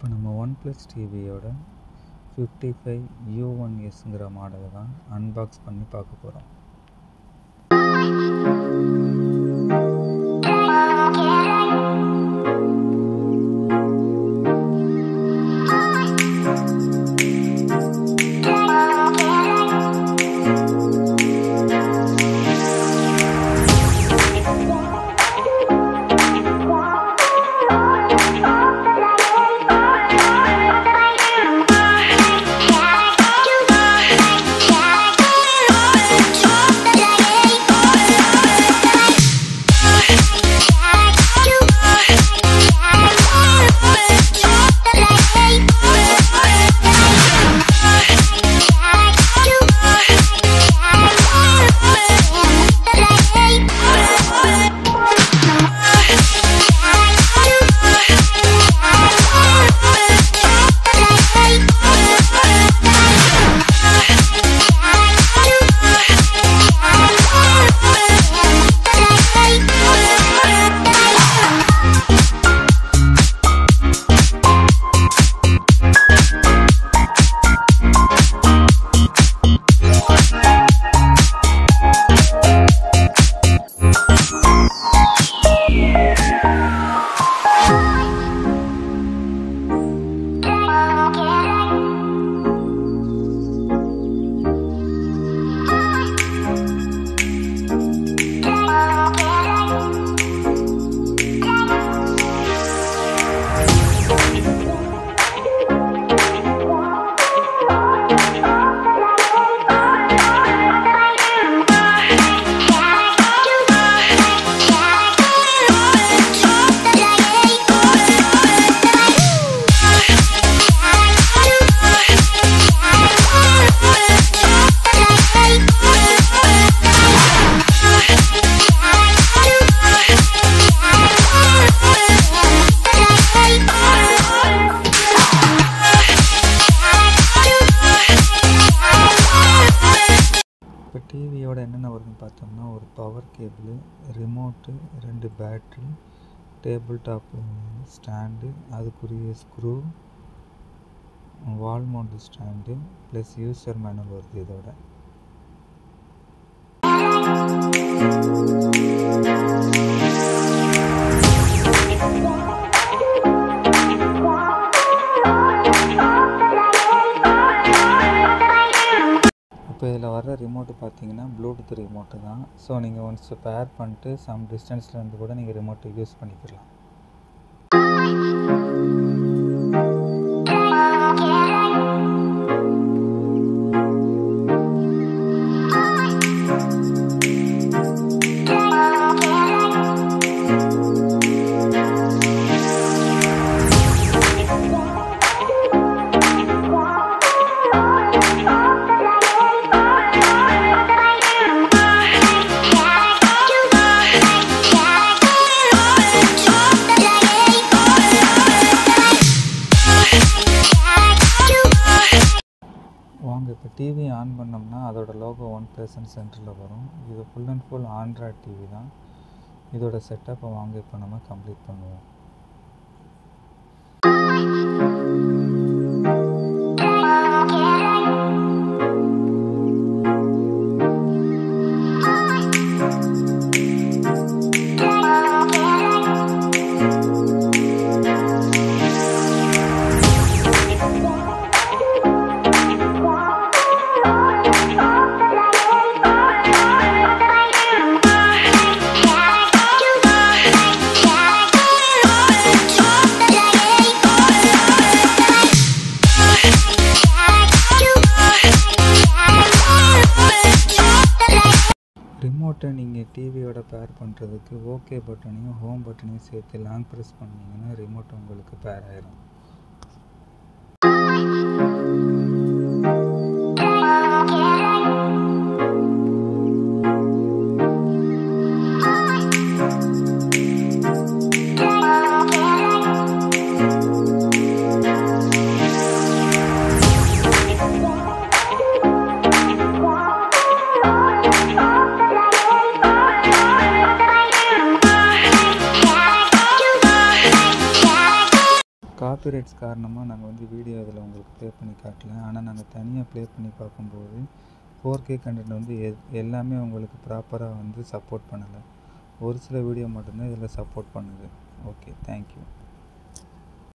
இப்போ நம்ம OnePlus டிவியோட 55U1Sங்கிற மாடலை தான் அன்பாக்ஸ் பண்ணி பார்க்க போகிறோம். இப்போ டிவியோட என்னென்ன வருதுன்னு பார்த்தோம்னா, ஒரு power cable, remote, 2 battery, table top stand, அதுக்குரிய screw, wall mount stand plus user manual வருது இதோட. இப்போ இதில் வர்ற ரிமோட்டு பார்த்தீங்கன்னா ப்ளூடூத் ரிமோட்டு தான். ஸோ நீங்கள் ஒன்ஸ் பேர் பண்ணிட்டு சம் டிஸ்டன்ஸ்லேருந்து கூட நீங்கள் ரிமோட்டு யூஸ் பண்ணிக்கலாம். வாங்க இப்போ டிவி ஆன் பண்ணோம்னா அதோட லோகோ OnePlus சென்டரில் வரும். இது full and full Android TV தான். இதோட செட்டப்பை வாங்க இப்போ நம்ம கம்ப்ளீட் பண்ணுவோம். ரிமோட்டை நீங்கள் டிவியோட பேர் பண்ணுறதுக்கு ஓகே பட்டனையும் ஹோம் பட்டனையும் சேர்த்து லாங் ப்ரெஸ் பண்ணிங்கன்னா ரிமோட் உங்களுக்கு பேர் ஆயிரும். காப்பிரைட்ஸ் காரணமாக நாங்கள் வந்து வீடியோ இதில் உங்களுக்கு ப்ளே பண்ணி காட்டல. ஆனால் நாங்கள் தனியாக ப்ளே பண்ணி பார்க்கும்போது 4K கண்டென்ட் வந்து எல்லாமே உங்களுக்கு ப்ராப்பராக வந்து சப்போர்ட் பண்ணலை. ஒரு சில வீடியோ மட்டும்தான் இதில் சப்போர்ட் பண்ணுது. Okay, thank you.